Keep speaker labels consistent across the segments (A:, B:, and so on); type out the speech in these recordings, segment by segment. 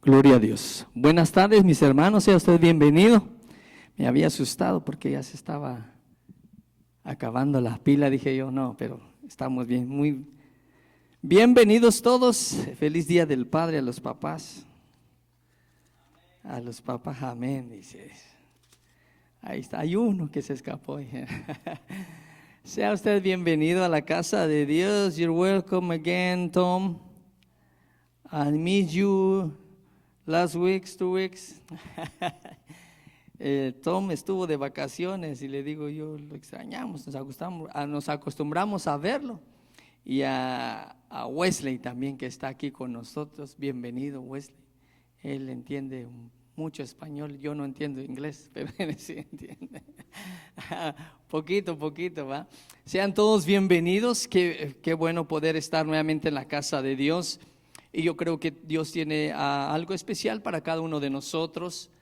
A: Gloria a Dios. Buenas tardes, mis hermanos, sea usted bienvenido. Me había asustado porque ya se estaba acabando la pila, dije yo, no, pero estamos bien, muy bienvenidos todos. Feliz Día del Padre a los papás. A los papás, amén, dice. Ahí está, hay uno que se escapó. Sea usted bienvenido a la casa de Dios. You're welcome again, Tom. I miss you. Last weeks, 2 weeks. Tom estuvo de vacaciones y le digo yo, lo extrañamos, nos acostumbramos a verlo. Y a Wesley también, que está aquí con nosotros. Bienvenido, Wesley. Él entiende mucho español, yo no entiendo inglés, pero él sí entiende. Poquito, ¿va? Sean todos bienvenidos, qué bueno poder estar nuevamente en la casa de Dios. Y yo creo que Dios tiene algo especial para cada uno de nosotros.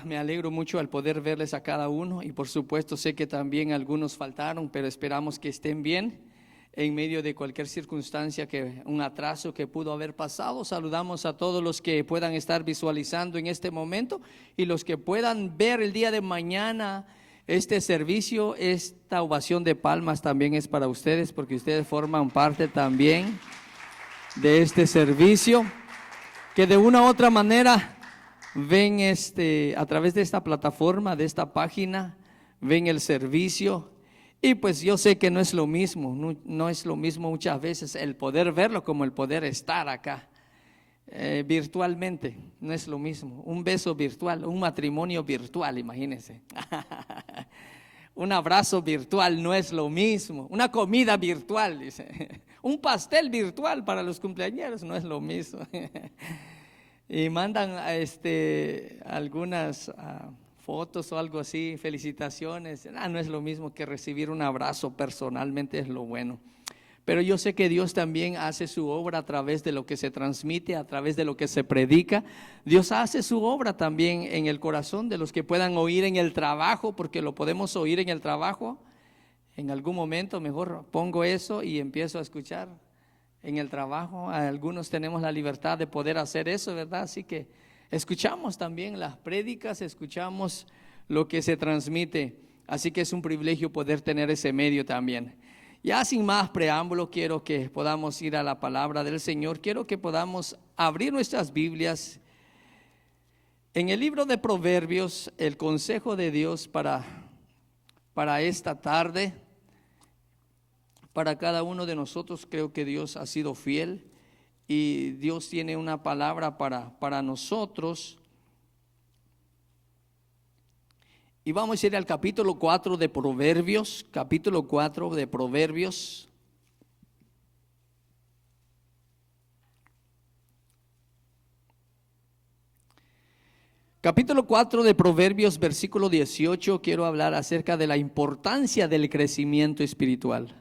A: Me alegro mucho al poder verles a cada uno. Y por supuesto sé que también algunos faltaron, pero esperamos que estén bien en medio de cualquier circunstancia, un atraso que pudo haber pasado. Saludamos a todos los que puedan estar visualizando en este momento y los que puedan ver el día de mañana este servicio. Esta ovación de palmas también es para ustedes, porque ustedes forman parte también de este servicio, que de una u otra manera ven a través de esta plataforma, de esta página, ven el servicio. Y pues yo sé que no es lo mismo, no es lo mismo muchas veces el poder verlo como el poder estar acá virtualmente. No es lo mismo, un beso virtual, un matrimonio virtual, imagínense. Un abrazo virtual no es lo mismo, una comida virtual, dice. Un pastel virtual para los cumpleañeros no es lo mismo. Y mandan algunas fotos o algo así, felicitaciones. No es lo mismo que recibir un abrazo personalmente, es lo bueno. Pero yo sé que Dios también hace su obra a través de lo que se transmite, a través de lo que se predica. Dios hace su obra también en el corazón de los que puedan oír en el trabajo, porque lo podemos oír en el trabajo. En algún momento mejor pongo eso y empiezo a escuchar en el trabajo. Algunos tenemos la libertad de poder hacer eso, ¿verdad? Así que escuchamos también las prédicas, escuchamos lo que se transmite. Así que es un privilegio poder tener ese medio también. Ya sin más preámbulo, quiero que podamos ir a la palabra del Señor. Quiero que podamos abrir nuestras Biblias en el libro de Proverbios, el consejo de Dios para esta tarde. Para cada uno de nosotros creo que Dios ha sido fiel y Dios tiene una palabra para nosotros. Y vamos a ir al capítulo 4 de Proverbios, capítulo 4 de Proverbios. Capítulo 4 de Proverbios, versículo 18, quiero hablar acerca de la importancia del crecimiento espiritual.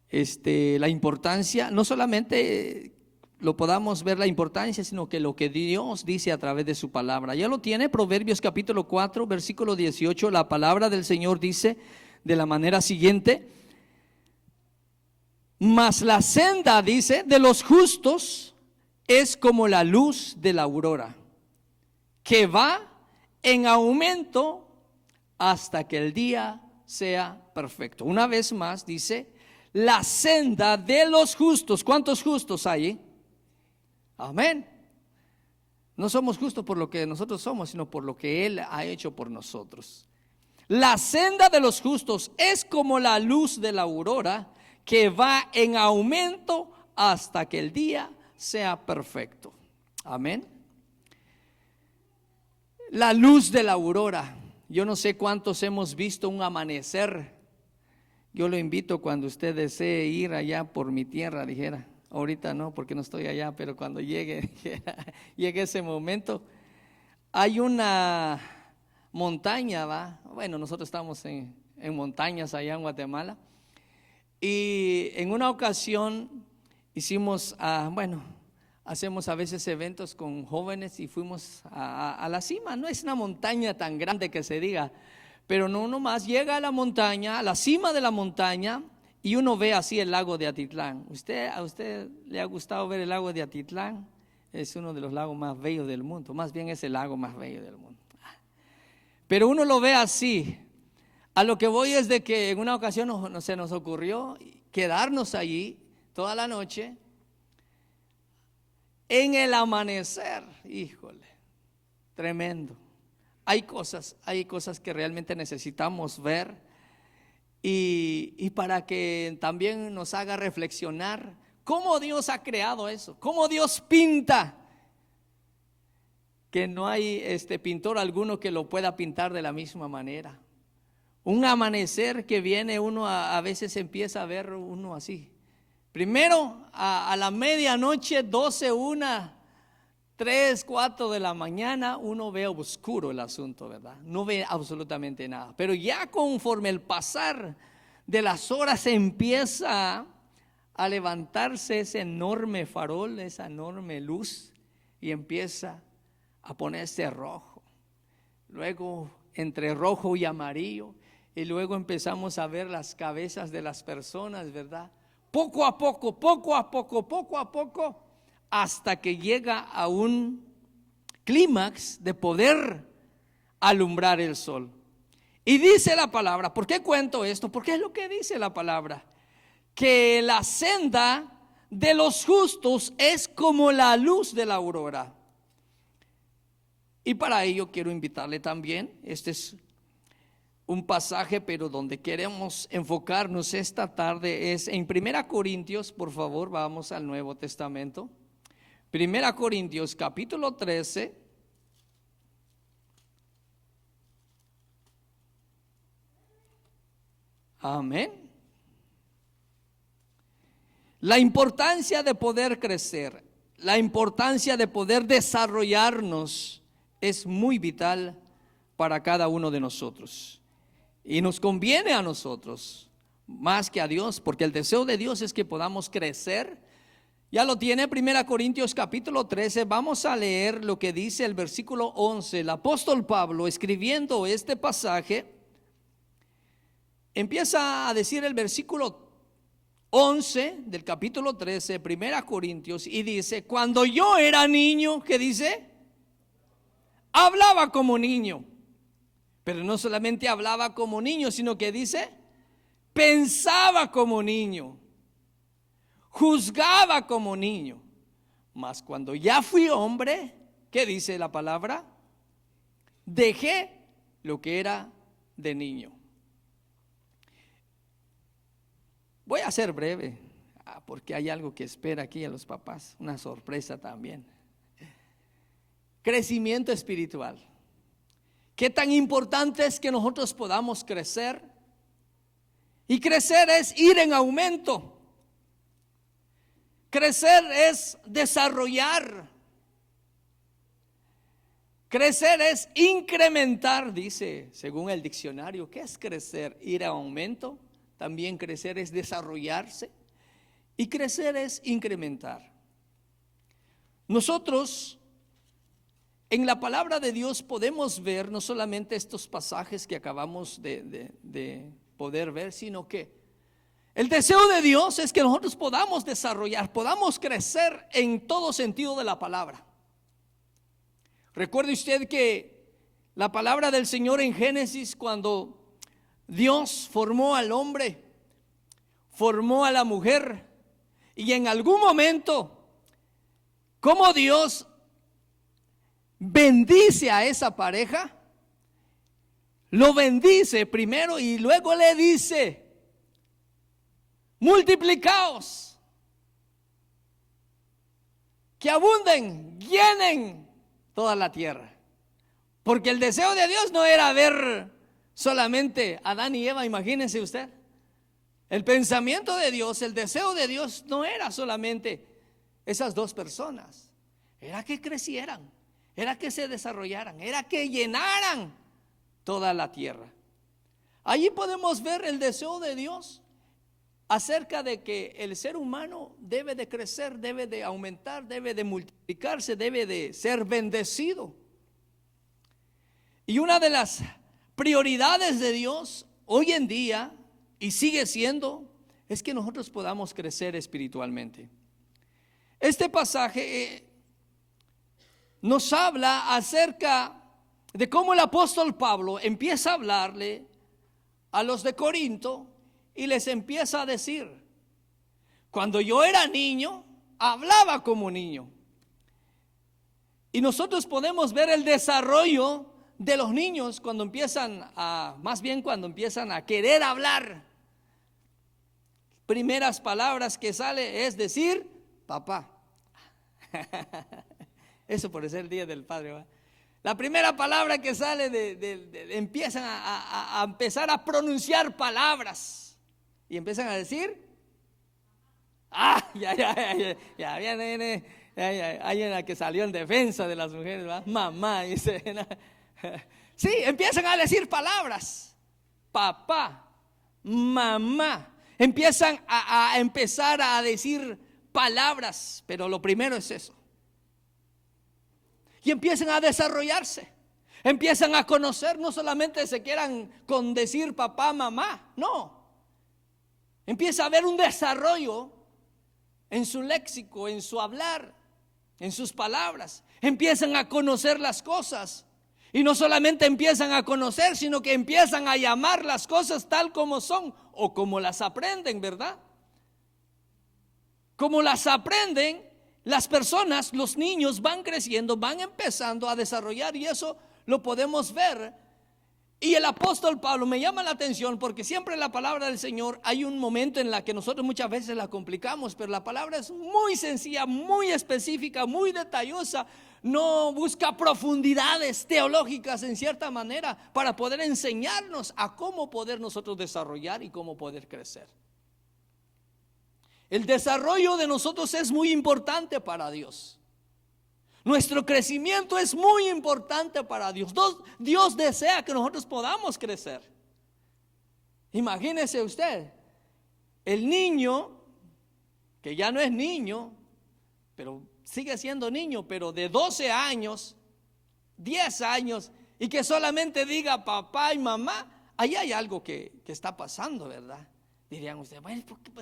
A: La importancia, no solamente lo podamos ver la importancia, sino que lo que Dios dice a través de su palabra. Ya lo tiene, Proverbios capítulo 4, versículo 18, la palabra del Señor dice de la manera siguiente: mas la senda, dice, de los justos es como la luz de la aurora, que va en aumento hasta que el día sea perfecto. Una vez más dice, la senda de los justos. ¿Cuántos justos hay? Amén. No somos justos por lo que nosotros somos, sino por lo que Él ha hecho por nosotros. La senda de los justos es como la luz de la aurora, que va en aumento hasta que el día sea perfecto. Amén. La luz de la aurora. Yo no sé cuántos hemos visto un amanecer. Yo lo invito, cuando usted desee ir allá por mi tierra, dijera. Ahorita no, porque no estoy allá, pero cuando llegue ese momento, hay una montaña, ¿va? Bueno, nosotros estamos en montañas allá en Guatemala. Y en una ocasión hicimos, hacemos a veces eventos con jóvenes y fuimos a la cima. No es una montaña tan grande que se diga, pero no nomás llega a la montaña, a la cima de la montaña, y uno ve así el lago de Atitlán. ¿A usted le ha gustado ver el lago de Atitlán? es uno de los lagos más bellos del mundo, más bien es el lago más bello del mundo. Pero uno lo ve así. A lo que voy es de que en una ocasión se nos ocurrió quedarnos allí toda la noche. En el amanecer, híjole, tremendo. Hay cosas que realmente necesitamos ver y para que también nos haga reflexionar cómo Dios ha creado eso, cómo Dios pinta, que no hay pintor alguno que lo pueda pintar de la misma manera. Un amanecer que viene uno a veces empieza a ver uno así. Primero a la medianoche, 12, 1, 3, 4 de la mañana, uno ve oscuro el asunto, ¿verdad? No ve absolutamente nada. Pero ya conforme el pasar de las horas empieza a levantarse ese enorme farol, esa enorme luz, y empieza a ponerse rojo. Luego entre rojo y amarillo, y luego empezamos a ver las cabezas de las personas, ¿verdad? Poco a poco, hasta que llega a un clímax de poder alumbrar el sol. Y dice la palabra, ¿por qué cuento esto? Porque es lo que dice la palabra, que la senda de los justos es como la luz de la aurora. Y para ello quiero invitarle también, este es un pasaje, pero donde queremos enfocarnos esta tarde es en 1 Corintios, por favor, vamos al Nuevo Testamento. 1 Corintios capítulo 13. Amén. La importancia de poder crecer, la importancia de poder desarrollarnos es muy vital para cada uno de nosotros. Y nos conviene a nosotros más que a Dios, porque el deseo de Dios es que podamos crecer. Ya lo tiene 1 Corintios capítulo 13. Vamos a leer lo que dice el versículo 11. El apóstol Pablo, escribiendo este pasaje, empieza a decir el versículo 11 del capítulo 13, 1 Corintios, y dice: cuando yo era niño, ¿qué dice? Hablaba como niño. Pero no solamente hablaba como niño, sino que dice, pensaba como niño, juzgaba como niño. Mas cuando ya fui hombre, ¿qué dice la palabra? Dejé lo que era de niño. Voy a ser breve, porque hay algo que espera aquí a los papás, una sorpresa también. Crecimiento espiritual. Qué tan importante es que nosotros podamos crecer. Y crecer es ir en aumento. Crecer es desarrollar. Crecer es incrementar, dice, según el diccionario. ¿Qué es crecer? Ir en aumento. También crecer es desarrollarse. Y crecer es incrementar. Nosotros en la palabra de Dios podemos ver no solamente estos pasajes que acabamos de poder ver, sino que el deseo de Dios es que nosotros podamos desarrollar, podamos crecer en todo sentido de la palabra. Recuerde usted que la palabra del Señor en Génesis, cuando Dios formó al hombre, formó a la mujer, y en algún momento, como Dios bendice a esa pareja, lo bendice primero y luego le dice: multiplicaos, que abunden, llenen toda la tierra. Porque el deseo de Dios no era ver solamente a Adán y Eva, imagínense usted. El pensamiento de Dios, el deseo de Dios no era solamente esas dos personas, era que crecieran, era que se desarrollaran, era que llenaran toda la tierra. Allí podemos ver el deseo de Dios acerca de que el ser humano debe de crecer, debe de aumentar, debe de multiplicarse, debe de ser bendecido. Y una de las prioridades de Dios hoy en día, y sigue siendo, es que nosotros podamos crecer espiritualmente. Este pasaje nos habla acerca de cómo el apóstol Pablo empieza a hablarle a los de Corinto y les empieza a decir: cuando yo era niño, hablaba como niño. Y nosotros podemos ver el desarrollo de los niños cuando empiezan cuando empiezan a querer hablar. Primeras palabras que sale es decir papá. Eso por ser el día del padre, ¿va? La primera palabra que sale empiezan a empezar a pronunciar palabras y empiezan a decir ya viene. Hay una que salió en defensa de las mujeres, ¿verdad? Mamá, dice. Sí, empiezan a decir palabras. Papá, mamá. Empiezan a empezar a decir palabras, pero lo primero es eso. Y empiezan a desarrollarse. Empiezan a conocer, no solamente se quedan con decir papá, mamá, no. Empieza a haber un desarrollo en su léxico, en su hablar, en sus palabras. Empiezan a conocer las cosas. Y no solamente empiezan a conocer, sino que empiezan a llamar las cosas tal como son o como las aprenden, ¿verdad? Como las aprenden las personas, los niños van creciendo, van empezando a desarrollar, y eso lo podemos ver. Y el apóstol Pablo me llama la atención porque siempre en la palabra del Señor hay un momento en la que nosotros muchas veces la complicamos, pero la palabra es muy sencilla, muy específica, muy detallosa. No busca profundidades teológicas en cierta manera para poder enseñarnos a cómo poder nosotros desarrollar y cómo poder crecer. El desarrollo de nosotros es muy importante para Dios. Nuestro crecimiento es muy importante para Dios. Dios desea que nosotros podamos crecer. Imagínese usted, el niño, que ya no es niño, pero sigue siendo niño, pero de 12 años, 10 años, y que solamente diga papá y mamá, ahí hay algo que está pasando, ¿verdad? Dirían ustedes, bueno, ¿por qué?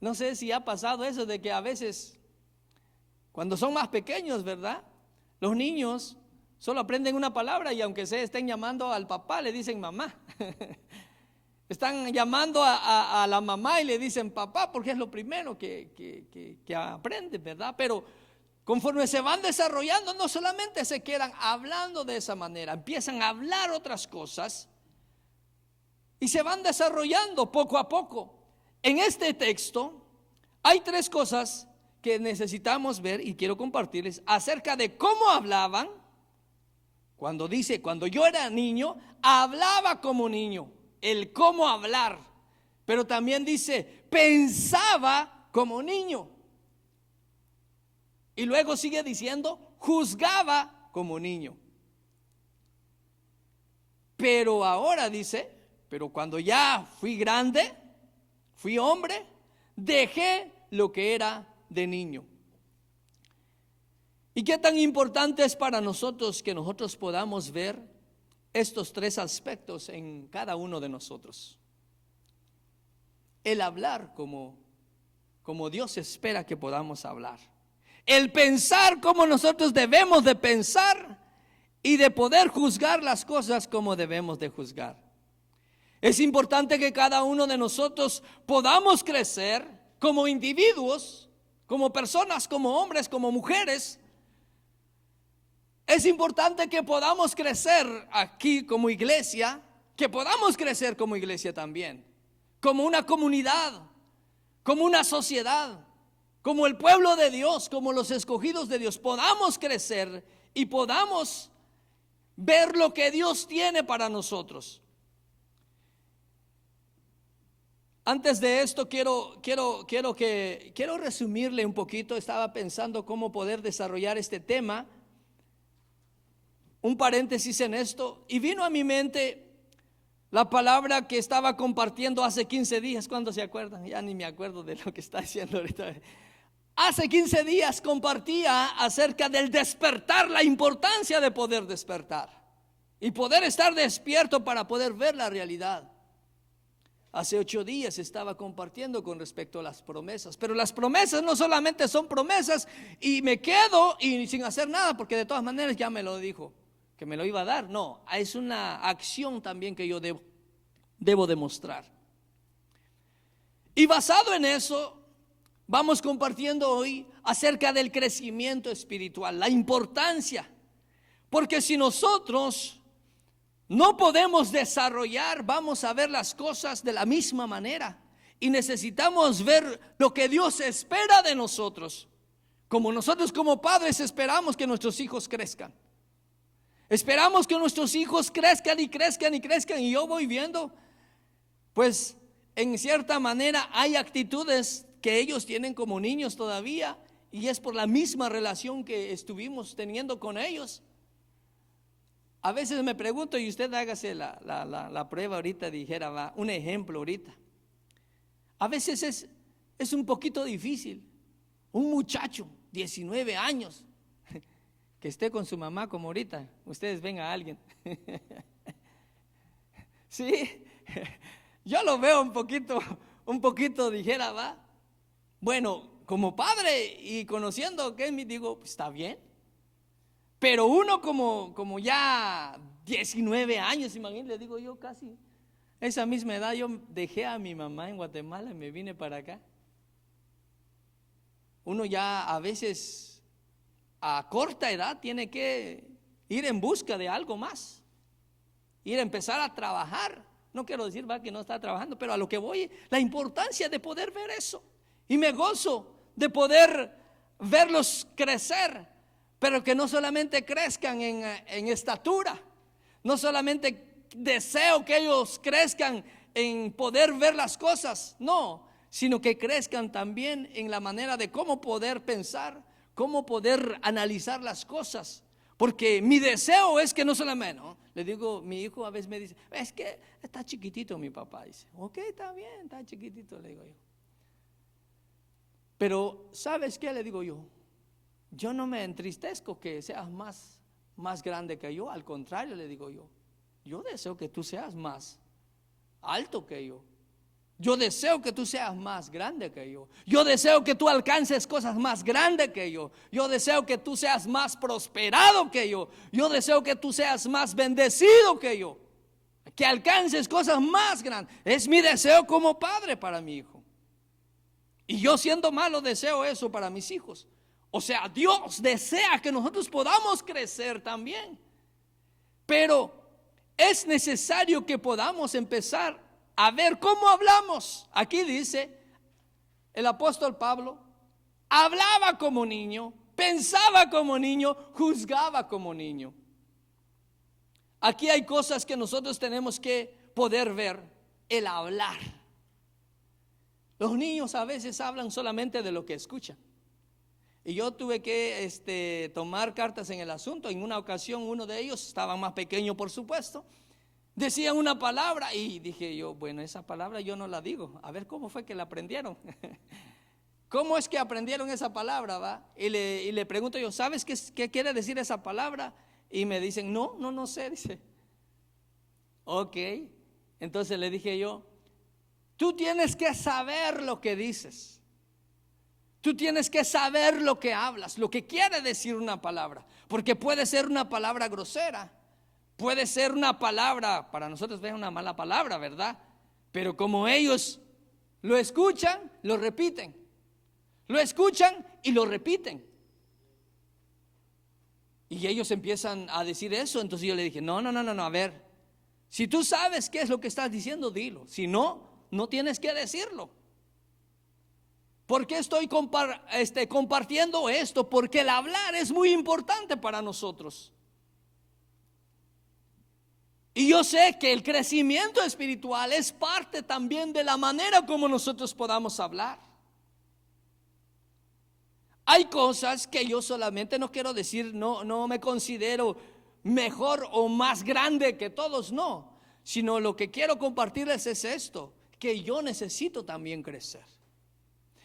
A: No sé si ha pasado eso de que a veces, cuando son más pequeños, ¿verdad? Los niños solo aprenden una palabra y aunque se estén llamando al papá, le dicen mamá. Están llamando a la mamá y le dicen papá porque es lo primero que aprenden, ¿verdad? Pero conforme se van desarrollando, no solamente se quedan hablando de esa manera, empiezan a hablar otras cosas y se van desarrollando poco a poco. En este texto hay 3 cosas que necesitamos ver y quiero compartirles acerca de cómo hablaban. Cuando dice, cuando yo era niño, hablaba como niño, el cómo hablar. Pero también dice, pensaba como niño. Y luego sigue diciendo, juzgaba como niño. Pero ahora dice, pero cuando ya fui grande, fui hombre, dejé lo que era de niño. ¿Y qué tan importante es para nosotros que nosotros podamos ver estos 3 aspectos en cada uno de nosotros? El hablar como Dios espera que podamos hablar. El pensar como nosotros debemos de pensar y de poder juzgar las cosas como debemos de juzgar. Es importante que cada uno de nosotros podamos crecer como individuos, como personas, como hombres, como mujeres. Es importante que podamos crecer aquí como iglesia, que podamos crecer como iglesia también, como una comunidad, como una sociedad, como el pueblo de Dios, como los escogidos de Dios. Podamos crecer y podamos ver lo que Dios tiene para nosotros. Antes de esto quiero resumirle un poquito. Estaba pensando cómo poder desarrollar este tema. Un paréntesis en esto, y vino a mi mente la palabra que estaba compartiendo hace 15 días. ¿Cuándo se acuerdan? Ya ni me acuerdo de lo que está diciendo ahorita. Hace 15 días compartía acerca del despertar, la importancia de poder despertar y poder estar despierto para poder ver la realidad. Hace 8 días estaba compartiendo con respecto a las promesas, pero las promesas no solamente son promesas y me quedo y sin hacer nada, porque de todas maneras ya me lo dijo que me lo iba a dar. No, es una acción también que yo debo demostrar. Y basado en eso, vamos compartiendo hoy acerca del crecimiento espiritual, la importancia, porque si nosotros no podemos desarrollar, vamos a ver las cosas de la misma manera. Y necesitamos ver lo que Dios espera de nosotros. Como nosotros como padres esperamos que nuestros hijos crezcan. Esperamos que nuestros hijos crezcan y crezcan y crezcan. Y yo voy viendo, pues en cierta manera hay actitudes que ellos tienen como niños todavía. Y es por la misma relación que estuvimos teniendo con ellos. A veces me pregunto, y usted hágase la prueba ahorita, dijera, va, un ejemplo ahorita. A veces es un poquito difícil. Un muchacho, 19 años, que esté con su mamá como ahorita. Ustedes ven a alguien. Sí, yo lo veo un poquito, dijera, va. Bueno, como padre y conociendo que me digo, pues, está bien. Pero uno como ya 19 años, imagínate, le digo yo casi, esa misma edad yo dejé a mi mamá en Guatemala y me vine para acá. Uno ya a veces a corta edad tiene que ir en busca de algo más, ir a empezar a trabajar. No quiero decir que no está trabajando, pero a lo que voy, la importancia de poder ver eso. Y me gozo de poder verlos crecer. Pero que no solamente crezcan en estatura, no solamente deseo que ellos crezcan en poder ver las cosas, no, sino que crezcan también en la manera de cómo poder pensar, cómo poder analizar las cosas. Porque mi deseo es que no solamente, ¿no? Le digo, mi hijo a veces me dice, es que está chiquitito mi papá, dice, ok, está bien, está chiquitito, le digo yo. Pero ¿sabes qué? Le digo yo no me entristezco que seas más grande que yo. Al contrario, le digo yo deseo que tú seas más alto que yo. Yo deseo que tú seas más grande que yo. Yo deseo que tú alcances cosas más grandes que yo. Yo deseo que tú seas más prosperado que yo. Yo deseo que tú seas más bendecido que yo. Que alcances cosas más grandes. Es mi deseo como padre para mi hijo. Y yo siendo malo deseo eso para mis hijos. O sea, Dios desea que nosotros podamos crecer también. Pero es necesario que podamos empezar a ver cómo hablamos. Aquí dice el apóstol Pablo, hablaba como niño, pensaba como niño, juzgaba como niño. Aquí hay cosas que nosotros tenemos que poder ver, el hablar. Los niños a veces hablan solamente de lo que escuchan. Y yo tuve que tomar cartas en el asunto. En una ocasión uno de ellos, estaba más pequeño por supuesto, decía una palabra y dije yo, bueno, esa palabra yo no la digo. A ver cómo fue que la aprendieron. ¿Cómo es que aprendieron esa palabra? ¿Va? Y le pregunto yo, ¿sabes qué quiere decir esa palabra? Y me dicen, no sé, dice. Ok, entonces le dije yo, tú tienes que saber lo que dices. Tú tienes que saber lo que hablas, lo que quiere decir una palabra. Porque puede ser una palabra grosera, puede ser una palabra, para nosotros es una mala palabra, ¿verdad? Pero como ellos lo escuchan, lo repiten. Lo escuchan y lo repiten. Y ellos empiezan a decir eso. Entonces yo le dije, no, a ver, si tú sabes qué es lo que estás diciendo, dilo. Si no, no tienes que decirlo. ¿Por qué estoy compartiendo esto? Porque el hablar es muy importante para nosotros. Y yo sé que el crecimiento espiritual es parte también de la manera como nosotros podamos hablar. Hay cosas que yo solamente no quiero decir, no me considero mejor o más grande que todos, no. Sino lo que quiero compartirles es esto, que yo necesito también crecer.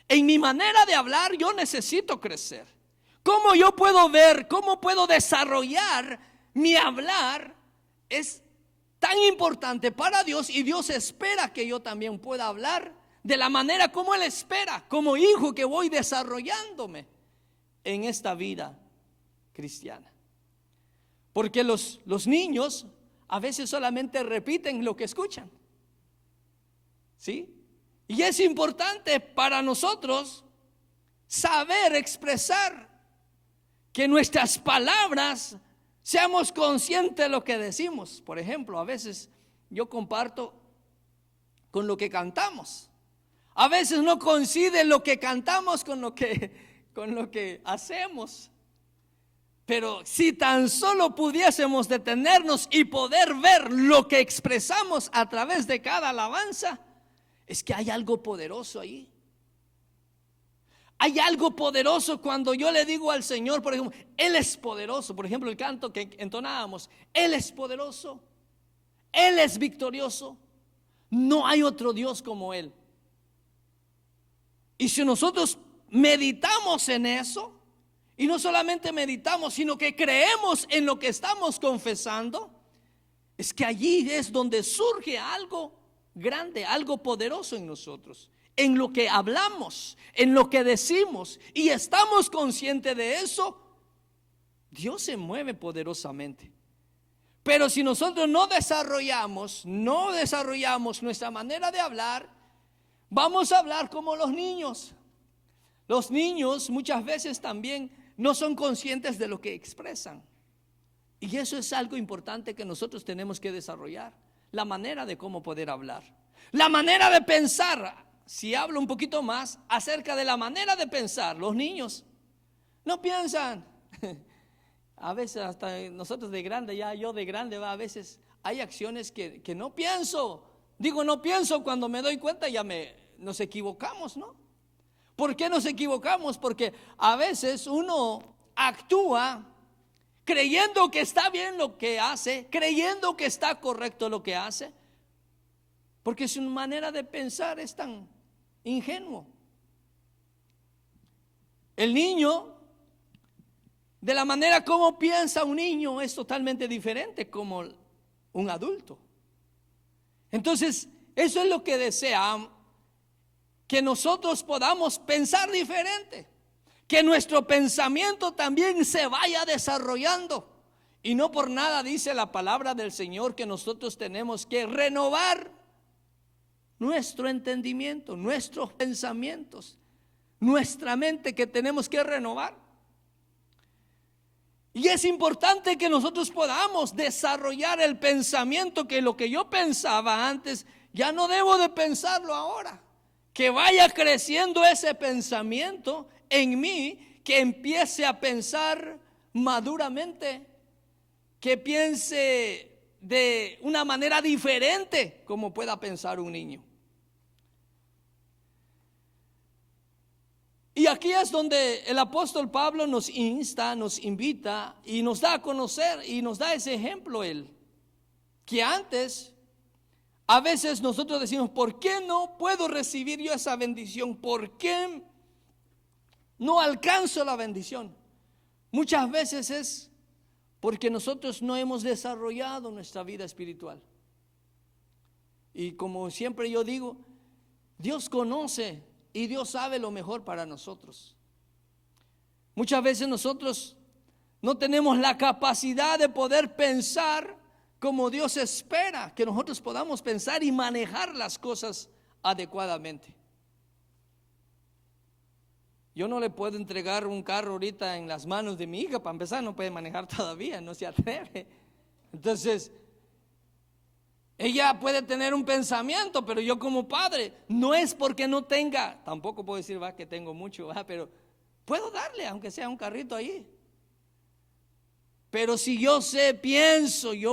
A: En mi manera de hablar yo necesito crecer. ¿Cómo yo puedo ver, cómo puedo desarrollar mi hablar? Es tan importante para Dios, y Dios espera que yo también pueda hablar de la manera como Él espera, como hijo que voy desarrollándome en esta vida cristiana. Porque los niños a veces solamente repiten lo que escuchan, ¿sí? Y es importante para nosotros saber expresar, que nuestras palabras seamos conscientes de lo que decimos. Por ejemplo, a veces yo comparto con lo que cantamos. A veces no coincide lo que cantamos con lo que hacemos. Pero si tan solo pudiésemos detenernos y poder ver lo que expresamos a través de cada alabanza, es que hay algo poderoso ahí. Hay algo poderoso cuando yo le digo al Señor, por ejemplo, Él es poderoso. Por ejemplo, el canto que entonábamos, Él es poderoso, Él es victorioso, no hay otro Dios como Él. Y si nosotros meditamos en eso, y no solamente meditamos, sino que creemos en lo que estamos confesando, es que allí es donde surge algo grande, algo poderoso en nosotros, en lo que hablamos, en lo que decimos, y estamos conscientes de eso. Dios se mueve poderosamente. Pero si nosotros no desarrollamos nuestra manera de hablar, vamos a hablar como los niños. Los niños muchas veces también no son conscientes de lo que expresan. Y eso es algo importante que nosotros tenemos que desarrollar. La manera de cómo poder hablar, la manera de pensar. Si hablo un poquito más acerca de la manera de pensar, los niños no piensan. A veces hasta nosotros de grande, ya yo de grande, a veces hay acciones que no pienso. Digo no pienso, cuando me doy cuenta nos equivocamos, ¿no? ¿Por qué nos equivocamos? Porque a veces uno actúa creyendo que está bien lo que hace, creyendo que está correcto lo que hace, porque su manera de pensar es tan ingenuo. El niño, de la manera como piensa un niño, es totalmente diferente como un adulto. Entonces, eso es lo que desea, que nosotros podamos pensar diferente, que nuestro pensamiento también se vaya desarrollando. Y no por nada dice la palabra del Señor que nosotros tenemos que renovar nuestro entendimiento, nuestros pensamientos, nuestra mente, que tenemos que renovar. Y es importante que nosotros podamos desarrollar el pensamiento, que lo que yo pensaba antes ya no debo de pensarlo ahora. Que vaya creciendo ese pensamiento en mí, que empiece a pensar maduramente, que piense de una manera diferente como pueda pensar un niño. Y aquí es donde el apóstol Pablo nos insta, nos invita y nos da a conocer y nos da ese ejemplo él, que antes a veces nosotros decimos, ¿por qué no puedo recibir yo esa bendición? ¿Por qué no alcanzo la bendición? Muchas veces es porque nosotros no hemos desarrollado nuestra vida espiritual. Y como siempre yo digo, Dios conoce y Dios sabe lo mejor para nosotros. Muchas veces nosotros no tenemos la capacidad de poder pensar como Dios espera que nosotros podamos pensar y manejar las cosas adecuadamente. Yo no le puedo entregar un carro ahorita en las manos de mi hija. Para empezar, no puede manejar todavía, no se atreve. Entonces, ella puede tener un pensamiento, pero yo como padre, no es porque no tenga, tampoco puedo decir que tengo mucho, pero puedo darle, aunque sea un carrito ahí. Pero si yo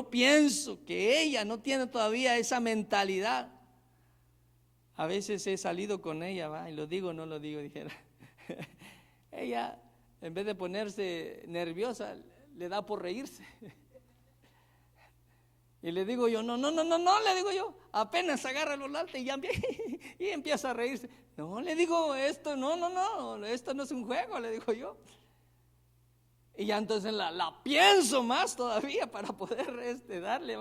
A: pienso que ella no tiene todavía esa mentalidad. A veces he salido con ella, y lo digo, no lo digo, dijera. Ella, en vez de ponerse nerviosa, le da por reírse. Y le digo yo, no, le digo yo, apenas agarra los lates y empieza a reírse. No, le digo, esto no es un juego, le digo yo. Y ya entonces la pienso más todavía para poder darle,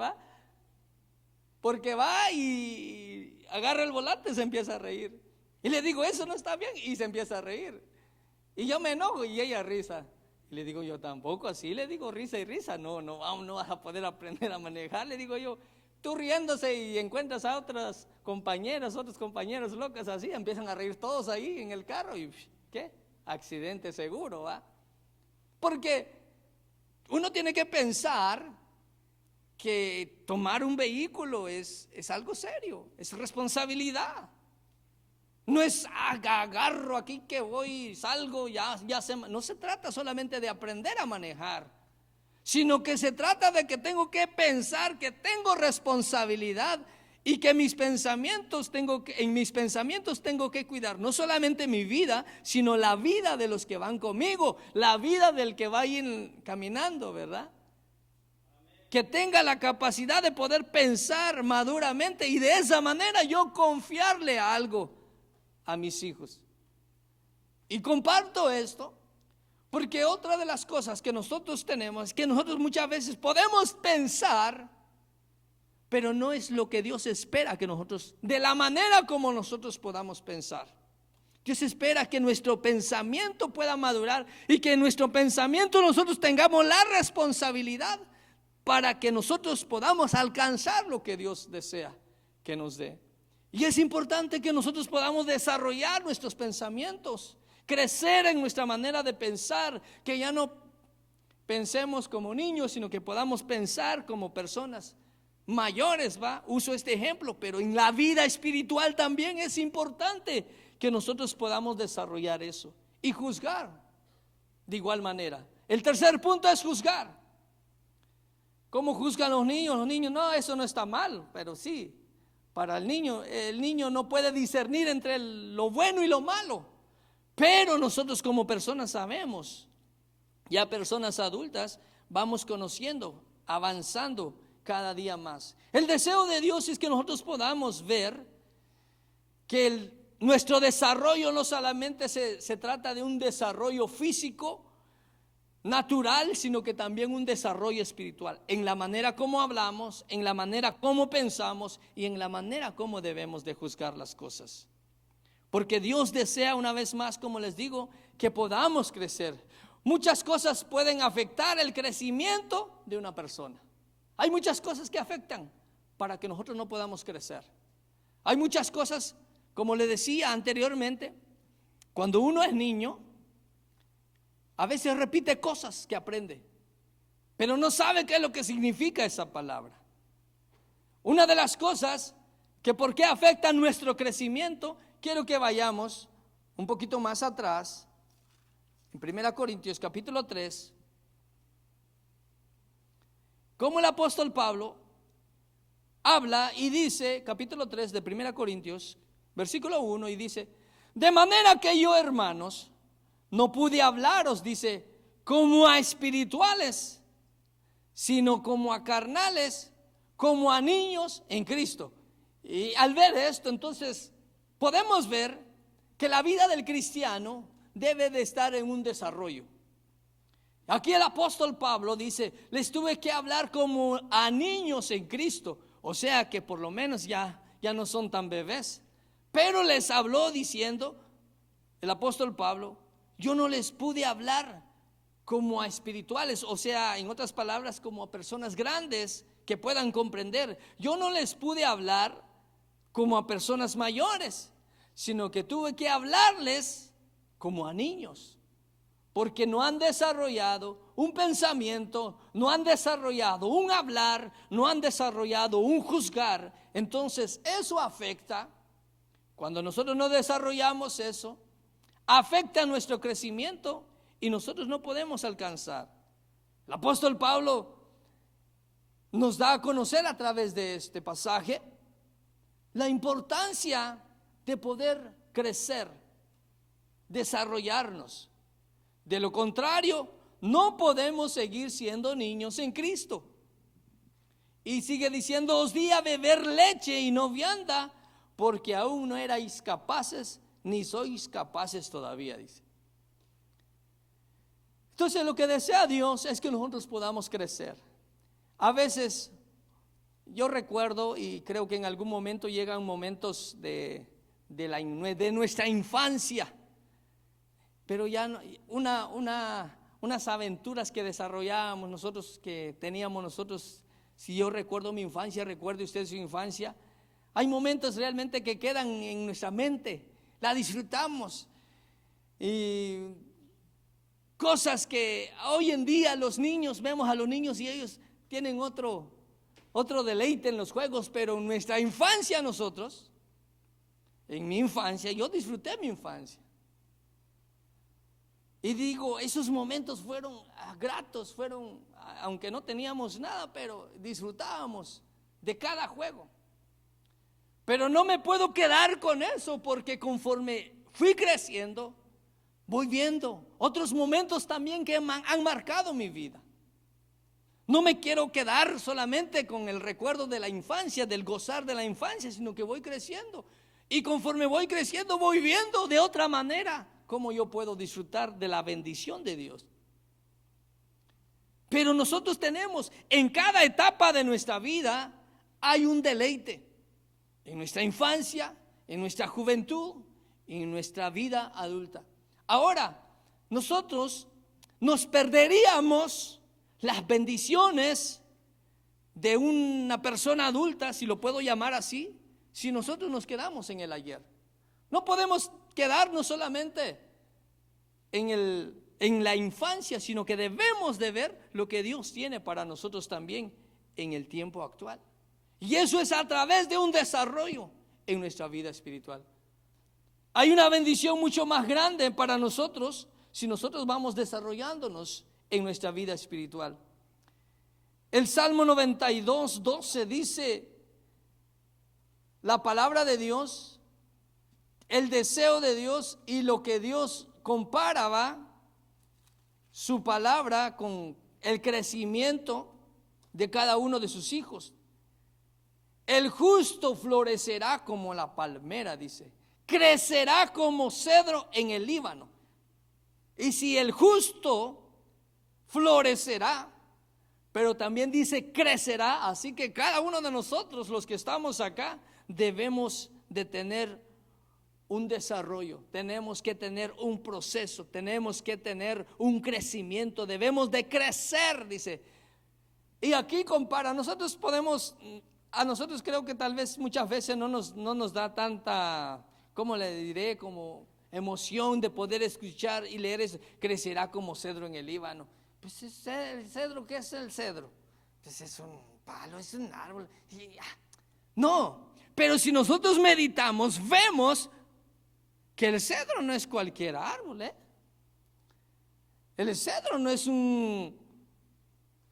A: porque va y agarra el volante y se empieza a reír. Y le digo, eso no está bien, y se empieza a reír. Y yo me enojo y ella risa. Y le digo, yo tampoco así, le digo, risa y risa, no vas a poder aprender a manejar, le digo yo. Tú riéndose y encuentras a otras compañeras, otros compañeros locas así, empiezan a reír todos ahí en el carro y ¿qué? Accidente seguro, ¿va? Porque uno tiene que pensar que tomar un vehículo es algo serio, es responsabilidad. No es agarro aquí que voy, salgo, no se trata solamente de aprender a manejar, sino que se trata de que tengo que pensar que tengo responsabilidad y que en mis pensamientos tengo que cuidar no solamente mi vida, sino la vida de los que van conmigo, la vida del que va caminando, ¿verdad? Que tenga la capacidad de poder pensar maduramente y de esa manera yo confiarle algo a mis hijos. Y comparto esto porque otra de las cosas que nosotros tenemos es que nosotros muchas veces podemos pensar, pero no es lo que Dios espera que nosotros, de la manera como nosotros podamos pensar. Dios espera que nuestro pensamiento pueda madurar y que en nuestro pensamiento nosotros tengamos la responsabilidad para que nosotros podamos alcanzar lo que Dios desea que nos dé. Y es importante que nosotros podamos desarrollar nuestros pensamientos, crecer en nuestra manera de pensar, que ya no pensemos como niños, sino que podamos pensar como personas mayores, ¿va? Uso este ejemplo, pero en la vida espiritual también es importante que nosotros podamos desarrollar eso y juzgar de igual manera. El tercer punto es juzgar. ¿Cómo juzgan los niños? Los niños, no, eso no está mal, pero sí, para el niño no puede discernir entre lo bueno y lo malo. Pero nosotros como personas sabemos, ya personas adultas, vamos conociendo, avanzando cada día más. El deseo de Dios es que nosotros podamos ver que nuestro desarrollo no solamente se trata de un desarrollo físico, natural, sino que también un desarrollo espiritual, en la manera como hablamos, en la manera como pensamos y en la manera como debemos de juzgar las cosas. Porque Dios desea, una vez más, como les digo, que podamos crecer. Muchas cosas pueden afectar el crecimiento de una persona. Hay muchas cosas que afectan para que nosotros no podamos crecer. Hay muchas cosas, como le decía anteriormente, cuando uno es niño, a veces repite cosas que aprende, pero no sabe qué es lo que significa esa palabra. Una de las cosas que por qué afecta nuestro crecimiento, quiero que vayamos un poquito más atrás, en 1 Corintios capítulo 3, como el apóstol Pablo habla y dice, capítulo 3 de 1 Corintios, versículo 1, y dice, de manera que yo, hermanos, no pude hablaros, dice, como a espirituales, sino como a carnales, como a niños en Cristo. Y al ver esto, entonces, podemos ver que la vida del cristiano debe de estar en un desarrollo. Aquí el apóstol Pablo dice, les tuve que hablar como a niños en Cristo. O sea que por lo menos ya no son tan bebés. Pero les habló diciendo, el apóstol Pablo, yo no les pude hablar como a espirituales, o sea, en otras palabras, como a personas grandes que puedan comprender. Yo no les pude hablar como a personas mayores, sino que tuve que hablarles como a niños, porque no han desarrollado un pensamiento, no han desarrollado un hablar, no han desarrollado un juzgar. Entonces eso afecta. Cuando nosotros no desarrollamos eso, afecta nuestro crecimiento y nosotros no podemos alcanzar. El apóstol Pablo nos da a conocer a través de este pasaje la importancia de poder crecer, desarrollarnos. De lo contrario, no podemos seguir siendo niños en Cristo. Y sigue diciendo, os di a beber leche y no vianda, porque aún no erais capaces, ni sois capaces todavía, dice. Entonces lo que desea Dios es que nosotros podamos crecer. A veces yo recuerdo, y creo que en algún momento llegan momentos de nuestra infancia, pero ya unas aventuras que desarrollábamos nosotros, que teníamos nosotros. Si yo recuerdo mi infancia, recuerde usted su infancia. Hay momentos realmente que quedan en nuestra mente, la disfrutamos, y cosas que hoy en día los niños, vemos a los niños y ellos tienen otro deleite en los juegos, pero en nuestra infancia nosotros, en mi infancia, yo disfruté mi infancia. Y digo, esos momentos fueron gratos, aunque no teníamos nada, pero disfrutábamos de cada juego. Pero no me puedo quedar con eso, porque conforme fui creciendo, voy viendo otros momentos también que han marcado mi vida. No me quiero quedar solamente con el recuerdo de la infancia, del gozar de la infancia, sino que voy creciendo. Y conforme voy creciendo, voy viendo de otra manera cómo yo puedo disfrutar de la bendición de Dios. Pero nosotros tenemos, en cada etapa de nuestra vida, hay un deleite. En nuestra infancia, en nuestra juventud y en nuestra vida adulta. Ahora, nosotros nos perderíamos las bendiciones de una persona adulta, si lo puedo llamar así, si nosotros nos quedamos en el ayer. No podemos quedarnos solamente en la infancia, sino que debemos de ver lo que Dios tiene para nosotros también en el tiempo actual. Y eso es a través de un desarrollo en nuestra vida espiritual. Hay una bendición mucho más grande para nosotros si nosotros vamos desarrollándonos en nuestra vida espiritual. El Salmo 92:12 dice la palabra de Dios, el deseo de Dios y lo que Dios comparaba su palabra con el crecimiento de cada uno de sus hijos. El justo florecerá como la palmera, dice, crecerá como cedro en el Líbano. Y si el justo florecerá, pero también dice crecerá, así que cada uno de nosotros, los que estamos acá, debemos de tener un desarrollo, tenemos que tener un proceso, tenemos que tener un crecimiento, debemos de crecer, dice. Y aquí compara, a nosotros creo que tal vez muchas veces no nos da tanta, ¿cómo le diré? Como emoción de poder escuchar y leer eso, crecerá como cedro en el Líbano. Pues el cedro, ¿qué es el cedro? Pues es un palo, es un árbol. No, pero si nosotros meditamos, vemos que el cedro no es cualquier árbol, El cedro no es un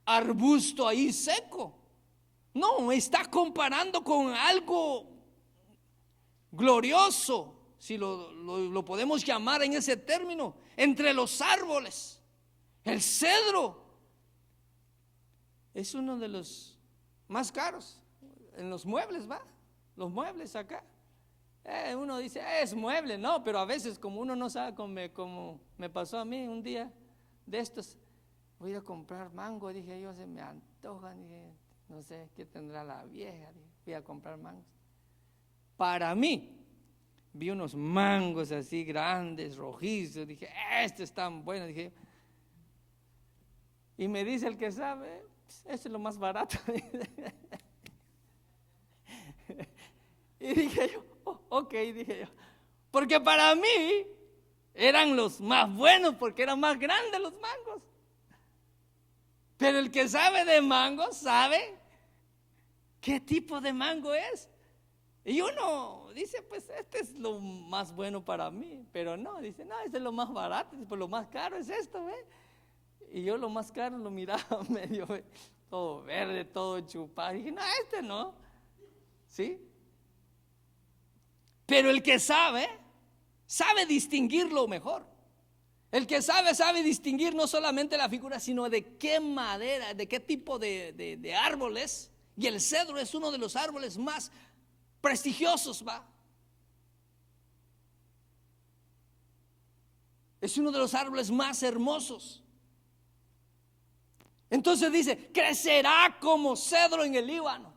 A: arbusto ahí seco. No, está comparando con algo glorioso, si lo podemos llamar en ese término, entre los árboles. El cedro es uno de los más caros en los muebles, ¿va? Los muebles acá. Uno dice, es mueble, no, pero a veces como uno no sabe, como me pasó a mí un día de estos, voy a ir a comprar mango, dije yo, se me antoja, dije, no sé qué tendrá la vieja, dije, voy a comprar mangos. Para mí, vi unos mangos así grandes, rojizos, dije, estos están buenos, dije. Y me dice el que sabe, este es lo más barato. Y dije yo, ok, dije yo, porque para mí eran los más buenos, porque eran más grandes los mangos. Pero el que sabe de mango sabe qué tipo de mango es. Y uno dice, pues este es lo más bueno para mí, pero no, dice, no, este es lo más barato, pues lo más caro es esto, ¿ve? Y yo lo más caro lo miraba medio, todo verde, todo chupado. Y dije, no, este no, ¿sí? Pero el que sabe distinguirlo mejor. El que sabe distinguir no solamente la figura, sino de qué madera, de qué tipo de árboles. Y el cedro es uno de los árboles más prestigiosos, ¿va? Es uno de los árboles más hermosos. Entonces dice, crecerá como cedro en el Líbano.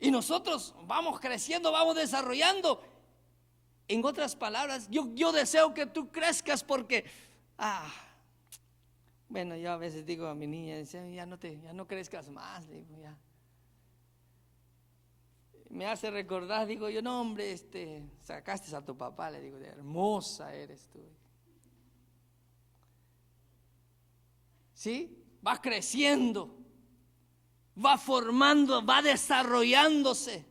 A: Y nosotros vamos creciendo, vamos desarrollando. En otras palabras, yo deseo que tú crezcas porque, bueno, yo a veces digo a mi niña, ya no crezcas más, le digo, ya. Me hace recordar, digo yo, no hombre, sacaste a tu papá, le digo, hermosa eres tú. ¿Sí? Va creciendo, va formando, va desarrollándose.